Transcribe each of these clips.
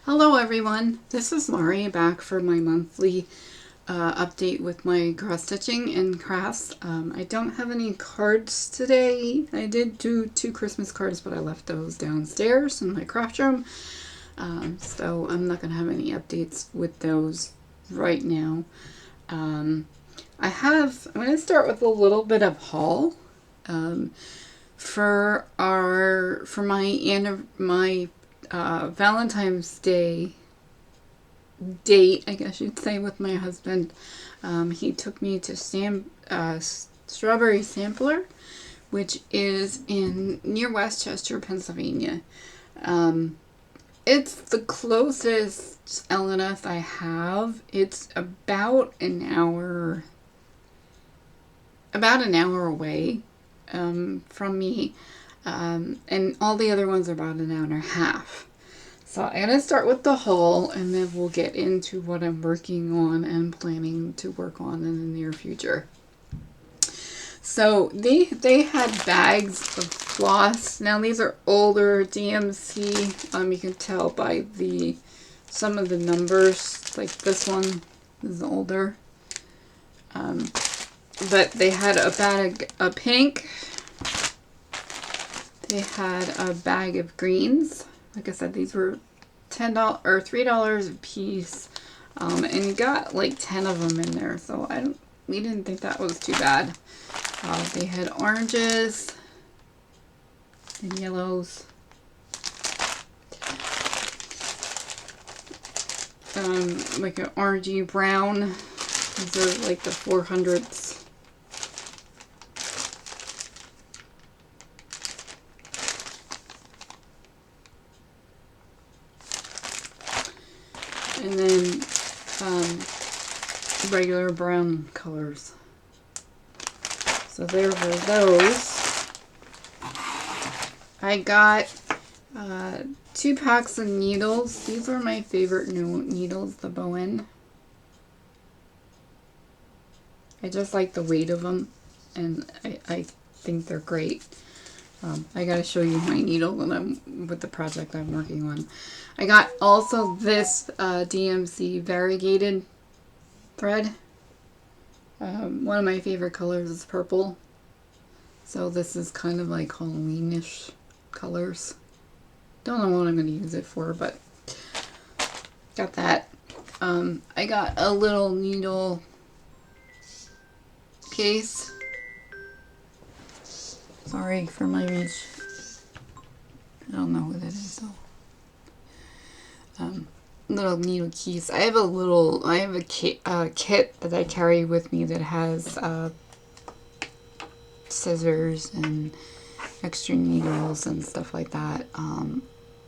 Hello everyone, this is Mari back for my monthly update with my cross stitching and crafts. I don't have any cards today. I did do 2 Christmas cards, but I left those downstairs in my craft room. So I'm not going to have any updates with those right now. I'm going to start with a little bit of haul. For my Valentine's Day date, I guess you'd say, with my husband. He took me to Strawberry Sampler, which is near Westchester, Pennsylvania. It's the closest L&S I have. It's about an hour away from me. And all the other ones are about an hour and a half. So I'm going to start with the haul, and then we'll get into what I'm working on and planning to work on in the near future. So they had bags of floss. Now these are older DMC. You can tell by some of the numbers. Like this one is older. But they had a bag of pink. They had a bag of greens. Like I said, these were $10 or $3 a piece, and you got like 10 of them in there. So we didn't think that was too bad. They had oranges and yellows, like an orangey brown. These are like the 400s. And then regular brown colors. So there were those. I got 2 packs of needles. These are my favorite new needles, the Bowen. I just like the weight of them, and I think they're great. I gotta show you my needle with the project I'm working on. I got also this DMC variegated thread. One of my favorite colors is purple. So this is kind of like Halloweenish colors. Don't know what I'm going to use it for, but got that. I got a little needle case. Sorry for my reach. I don't know what it is though. Little needle keys. I have a kit that I carry with me that has scissors and extra needles and stuff like that.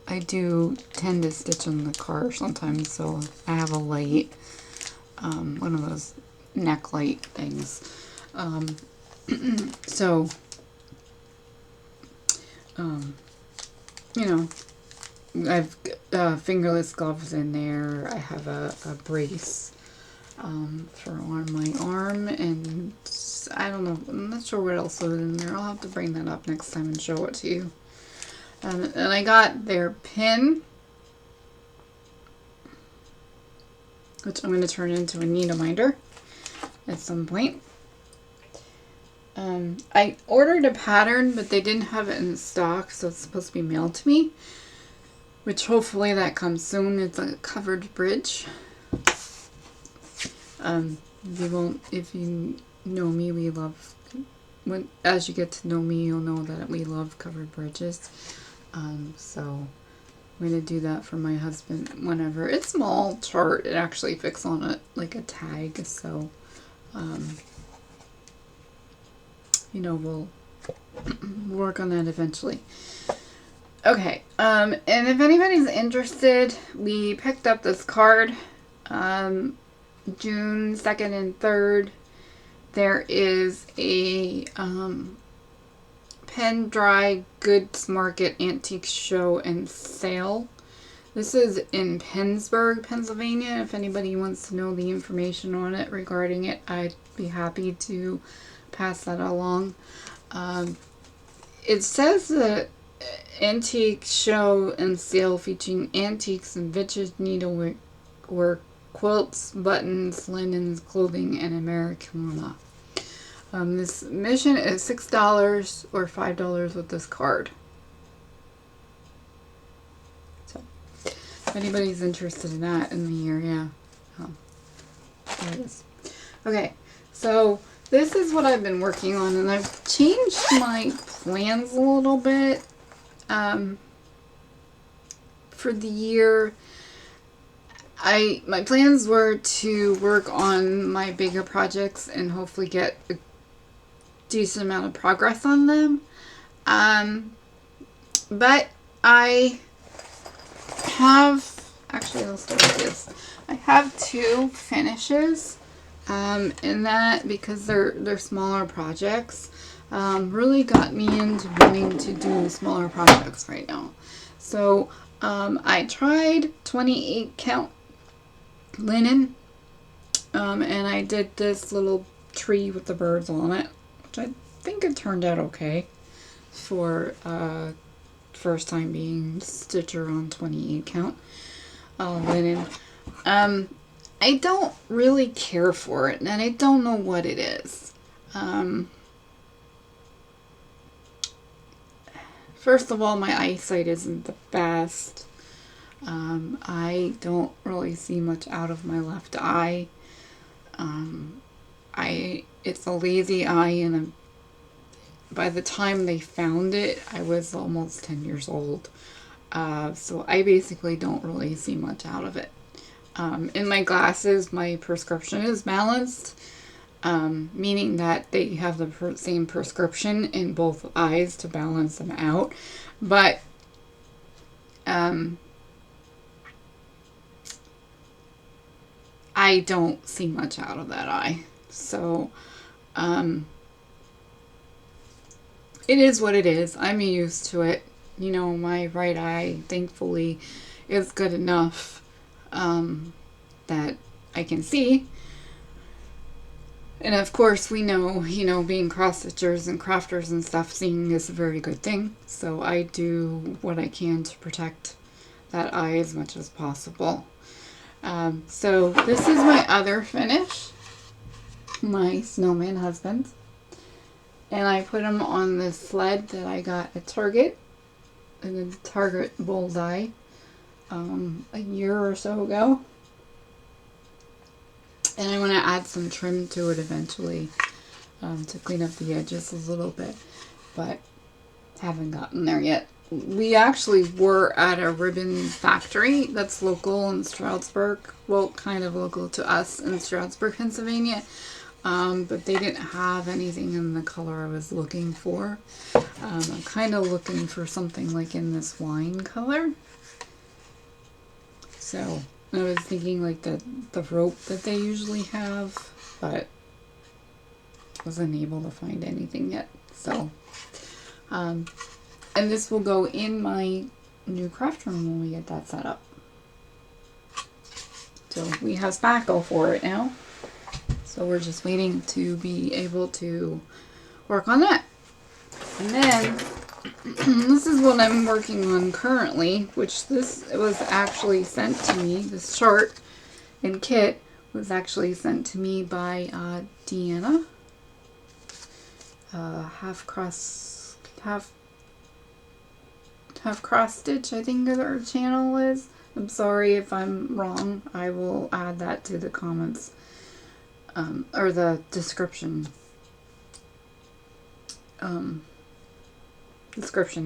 I do tend to stitch in the car sometimes, so I have a light, one of those neck light things. So, you know, I've fingerless gloves in there. I have a brace for on my arm, and I don't know, I'm not sure what else is in there. I'll have to bring that up next time and show it to you. And I got their pin, which I'm going to turn into a needle minder at some point. I ordered a pattern, but they didn't have it in stock, so it's supposed to be mailed to me, which hopefully that comes soon. It's a covered bridge. If you know me, we love, as you get to know me, you'll know that we love covered bridges. So I'm going to do that for my husband whenever. It's small chart. It actually fits on like a tag, so you know, we'll work on that eventually. Okay, and if anybody's interested, we picked up this card, June 2nd and 3rd. There is a Pen Dry Goods Market Antique Show and Sale. This is in Pennsburg, Pennsylvania. If anybody wants to know the information on it regarding it, I'd be happy to pass that along. It says that antique show and sale featuring antiques and vintage needlework, quilts, buttons, linens, clothing, and Americana. This admission is $6 or $5 with this card. So, if anybody's interested in that in the area, there it is. Okay, so this is what I've been working on, and I've changed my plans a little bit for the year. My plans were to work on my bigger projects and hopefully get a decent amount of progress on them. But I have, actually I'll start with this. I have 2 finishes in that, because they're smaller projects. Really got me into wanting to do smaller projects right now. So I tried 28 count linen, and I did this little tree with the birds on it, which I think it turned out okay for first time being stitcher on 28 count linen. I don't really care for it, and I don't know what it is. First of all, my eyesight isn't the best. I don't really see much out of my left eye. It's a lazy eye, and by the time they found it, I was almost 10 years old. So I basically don't really see much out of it. In my glasses, my prescription is balanced, meaning that they have the same prescription in both eyes to balance them out. But I don't see much out of that eye. So it is what it is. I'm used to it. You know, my right eye, thankfully, is good enough that I can see. And of course, we know, you know, being cross-stitchers and crafters and stuff, seeing is a very good thing. So I do what I can to protect that eye as much as possible. So this is my other finish, my snowman husband. And I put him on this sled that I got at Target, in the Target Bullseye, a year or so ago. And I want to add some trim to it eventually, to clean up the edges a little bit, but haven't gotten there yet. We actually were at a ribbon factory that's local in Stroudsburg, well, kind of local to us in Stroudsburg, Pennsylvania, but they didn't have anything in the color I was looking for. I'm kind of looking for something like in this wine color. So I was thinking like the rope that they usually have, but wasn't able to find anything yet. So, and this will go in my new craft room when we get that set up. So we have spackle for it now. So we're just waiting to be able to work on that. And then this is what I'm working on currently, which this was actually sent to me. This chart and kit was actually sent to me by Deanna. Half cross stitch, I think her channel is. I'm sorry if I'm wrong. I will add that to the comments, or the description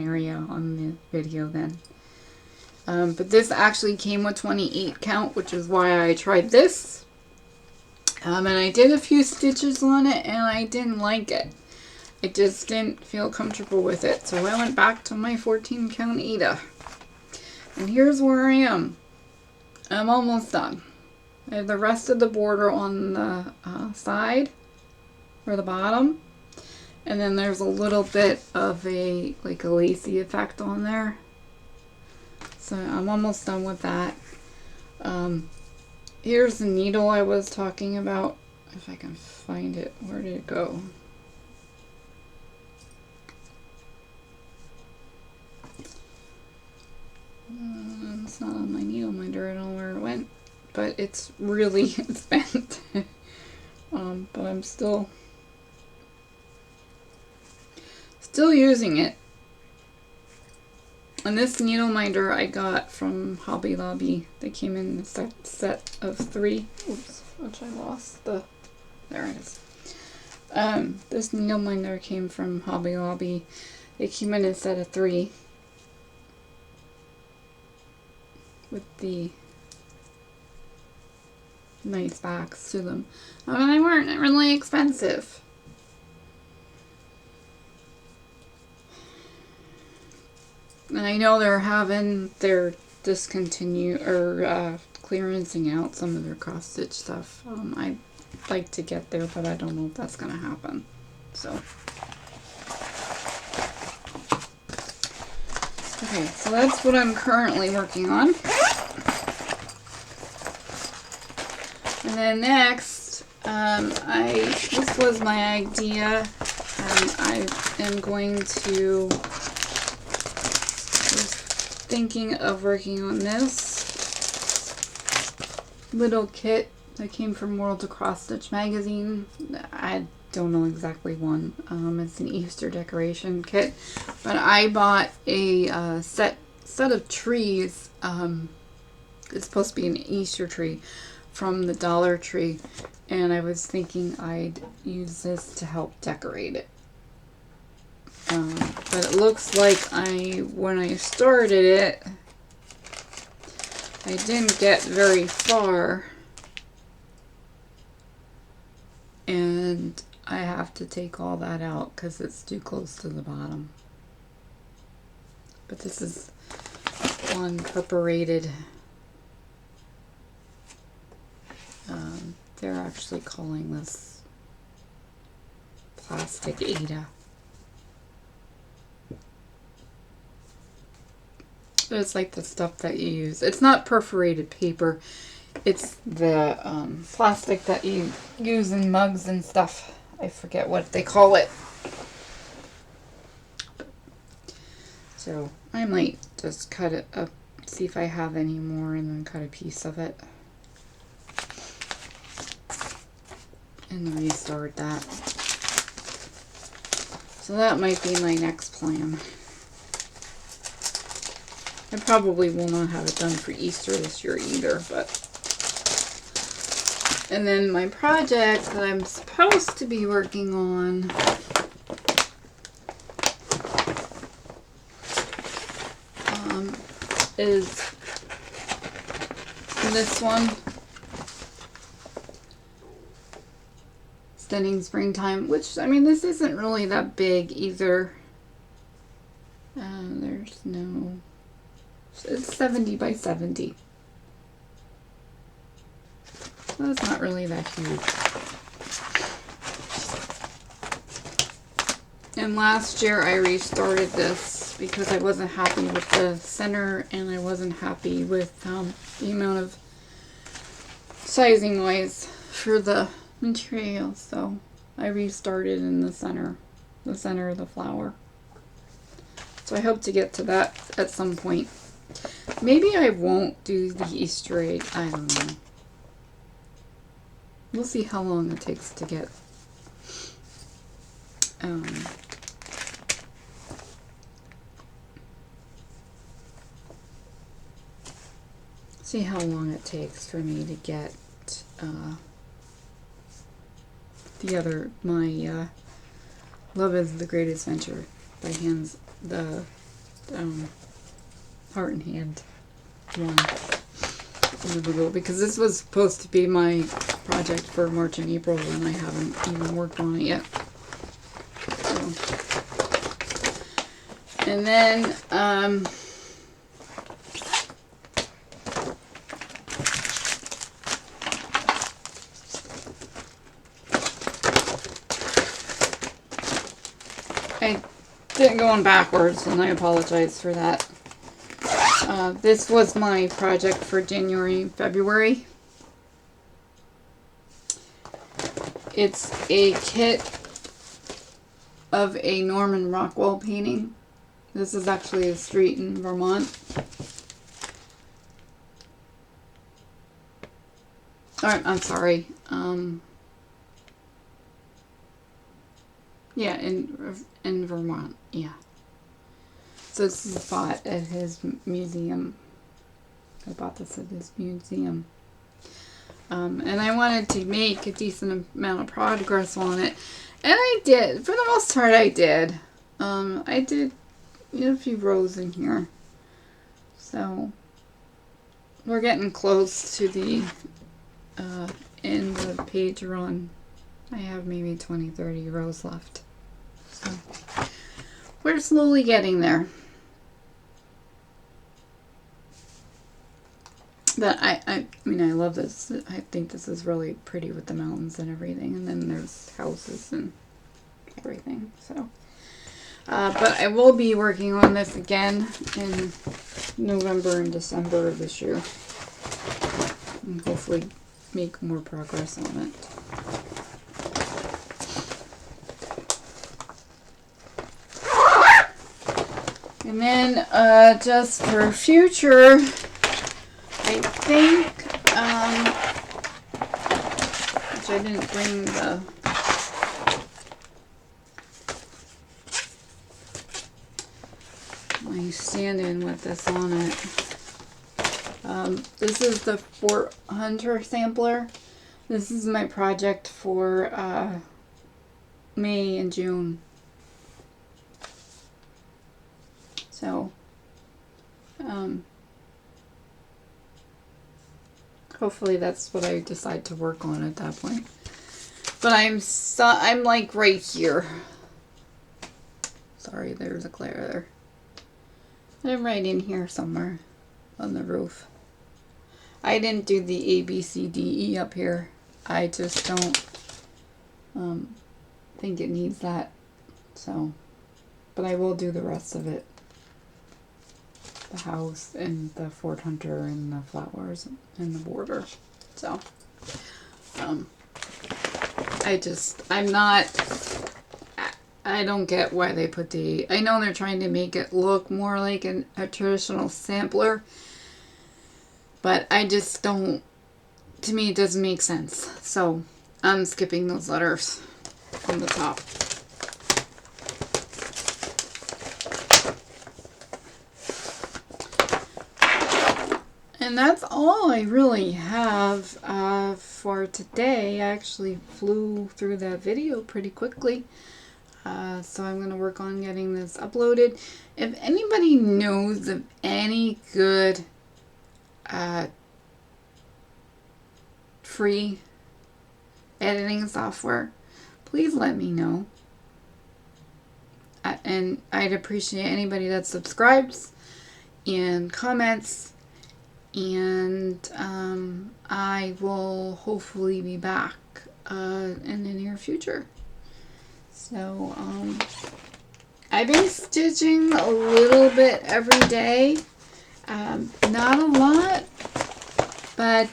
area on the video then. But this actually came with 28 count, which is why I tried this. And I did a few stitches on it and I didn't like it. I just didn't feel comfortable with it. So I went back to my 14 count Eda. And here's where I am. I'm almost done. I have the rest of the border on the side or the bottom. And then there's a little bit of a lacy effect on there. So I'm almost done with that. Here's the needle I was talking about. If I can find it. Where did it go? It's not on my needle minder. I don't know where it went, but it's really spent. But I'm still using it. And this needle minder I got from Hobby Lobby. They came in a set of 3. Oops, which I lost the. There it is. This needle minder came from Hobby Lobby. They came in a set of 3 with the nice backs to them. And they weren't really expensive. And I know they're discontinue or clearancing out some of their cross stitch stuff. I'd like to get there, but I don't know if that's gonna happen. So okay, so that's what I'm currently working on. And then next, this was my idea. I am going to. Thinking of working on this little kit that came from World of Cross Stitch magazine. I don't know exactly one. It's an Easter decoration kit, but I bought a set of trees. It's supposed to be an Easter tree from the Dollar Tree, and I was thinking I'd use this to help decorate it. But it looks like when I started it, I didn't get very far, and I have to take all that out because it's too close to the bottom. But this is one perforated. They're actually calling this plastic Ada. It's like the stuff that you use. It's not perforated paper. It's the plastic that you use in mugs and stuff. I forget what they call it. So I might just cut it up, see if I have any more, and then cut a piece of it. And restart that. So that might be my next plan. I probably will not have it done for Easter this year either, but. And then my project that I'm supposed to be working on is this one. Stunning Springtime, which, I mean, this isn't really that big either. There's no. It's 70 by 70. So it's not really that huge. And last year I restarted this because I wasn't happy with the center and I wasn't happy with the amount of sizing wise for the material. So I restarted in the center of the flower. So I hope to get to that at some point. Maybe I won't do the Easter egg. I don't know. We'll see how long it takes to get. See how long it takes for me to get my Love is the Great Adventure by Hands, the Heart and Hand one. Because this was supposed to be my project for March and April and I haven't even worked on it yet. So. And then I didn't go on backwards and I apologize for that. This was my project for January and February. It's a kit of a Norman Rockwell painting. This is actually a street in Vermont. I'm sorry. Yeah, in Vermont. Yeah. So this is bought at his museum. I bought this at his museum. And I wanted to make a decent amount of progress on it. And I did. For the most part, I did. I did a few rows in here. So, we're getting close to the end of the page run. I have maybe 20, 30 rows left. So, we're slowly getting there. But I mean, I love this. I think this is really pretty with the mountains and everything. And then there's houses and everything. So, but I will be working on this again in November and December of this year. And hopefully make more progress on it. And then, just for future, I think, which I didn't bring my stand-in with this on it. This is the Fort Hunter sampler. This is my project for May and June. So, hopefully that's what I decide to work on at that point. But I'm like right here. Sorry, there's a glare there. I'm right in here somewhere on the roof. I didn't do the A, B, C, D, E up here. I just don't think it needs that. So, but I will do the rest of it. The house and the Fort Hunter and the flowers and the border. So, I don't get why they put the, I know they're trying to make it look more like a traditional sampler, but I just don't, to me it doesn't make sense. So, I'm skipping those letters from the top. And that's all I really have for today. I actually flew through that video pretty quickly. So I'm going to work on getting this uploaded. If anybody knows of any good free editing software, please let me know. And I'd appreciate anybody that subscribes and comments. And I will hopefully be back in the near future. So I've been stitching a little bit every day. Not a lot, but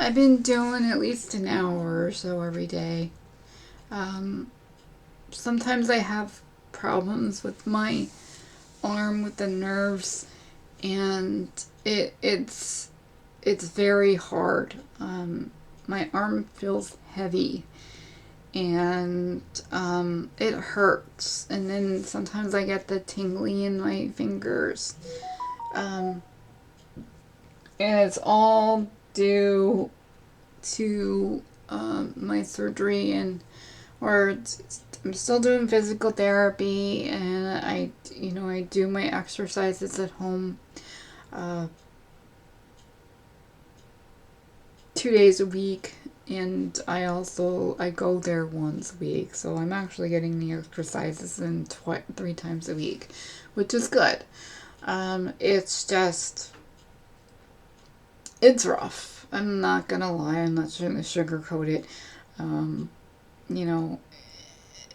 I've been doing at least an hour or so every day. Sometimes I have problems with my arm with the nerves, and it's very hard. My arm feels heavy, and it hurts, and then sometimes I get the tingly in my fingers, and it's all due to my surgery, and I'm still doing physical therapy, and I do my exercises at home 2 days a week, and I go there once a week, so I'm actually getting the exercises in 3 times a week, which is good. It's rough. I'm not gonna lie. I'm not trying to sugarcoat it.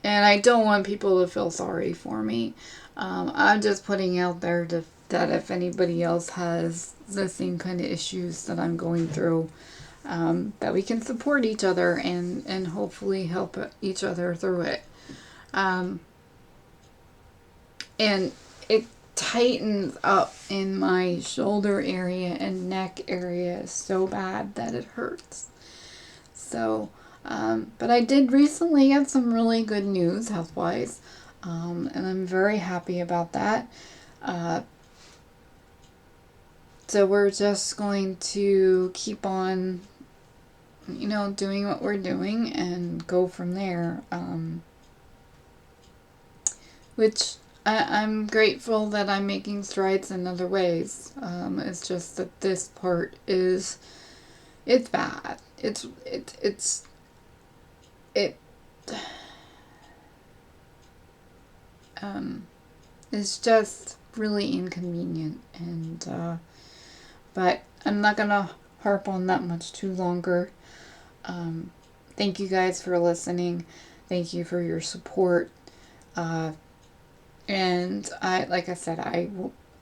And I don't want people to feel sorry for me. I'm just putting out there that if anybody else has the same kind of issues that I'm going through, that we can support each other and hopefully help each other through it. And it tightens up in my shoulder area and neck area so bad that it hurts. So, but I did recently get some really good news health-wise, and I'm very happy about that. So we're just going to keep on, doing what we're doing and go from there. Which I'm grateful that I'm making strides in other ways. It's just that this part it's bad. It's just really inconvenient, and but I'm not gonna harp on that much too longer. Thank you guys for listening. Thank you for your support. And like I said,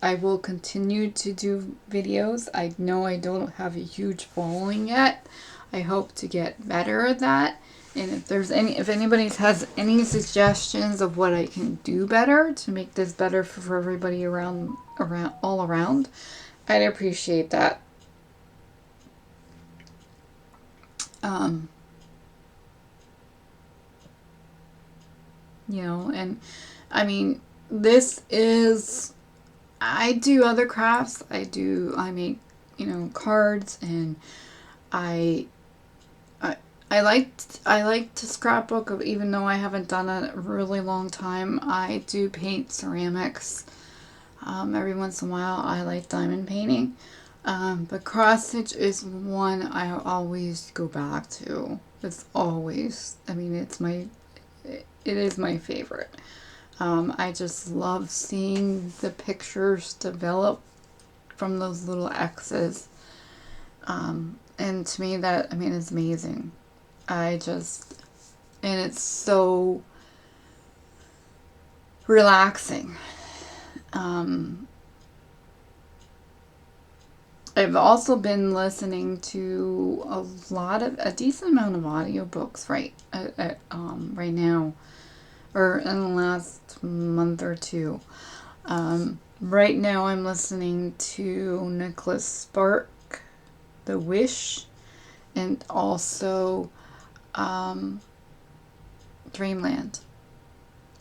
I will continue to do videos. I know I don't have a huge following yet. I hope to get better at that. And if anybody has any suggestions of what I can do better to make this better for everybody all around, I'd appreciate that. And I mean, I do other crafts. I make, cards, and I like to scrapbook, even though I haven't done it a really long time. I do paint ceramics. Every once in a while, I like diamond painting. But cross stitch is one I always go back to. It's always, it is my favorite. I just love seeing the pictures develop from those little X's. And to me it's amazing. And it's so relaxing. I've also been listening to a decent amount of audiobooks right now, or in the last month or two. Right now I'm listening to Nicholas Spark, The Wish, and also Dreamland.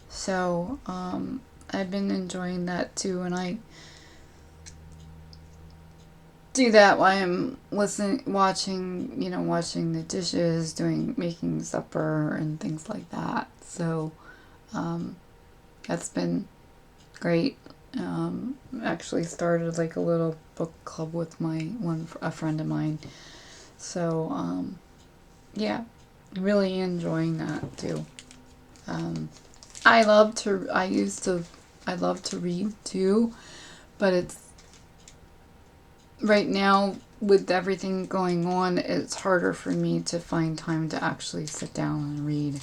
So I've been enjoying that too, and I do that while I'm watching the dishes, making supper and things like that. So that's been great. Actually started like a little book club with a friend of mine. So yeah, really enjoying that too. I love to read too, but it's right now with everything going on, it's harder for me to find time to actually sit down and read,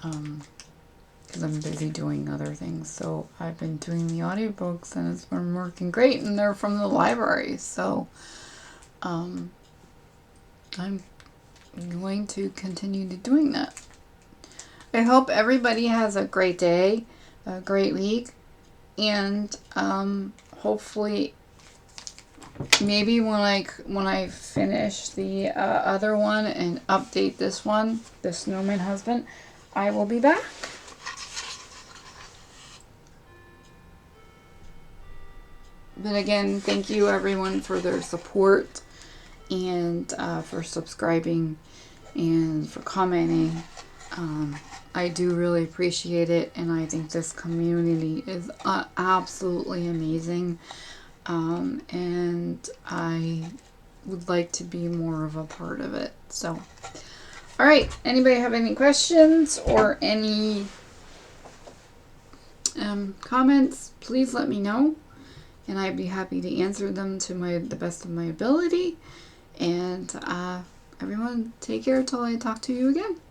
because I'm busy doing other things. So I've been doing the audiobooks, and it's been working great, and they're from the library. So I'm going to continue to doing that. I hope everybody has a great day, a great week, and hopefully maybe when I finish the other one and update this one, the Snowman Husband, I will be back. But again, thank you everyone for their support, and for subscribing and for commenting. I do really appreciate it, and I think this community is absolutely amazing. And I would like to be more of a part of it. So, alright, anybody have any questions or any comments, please let me know, and I'd be happy to answer them to the best of my ability. And everyone, take care till I talk to you again.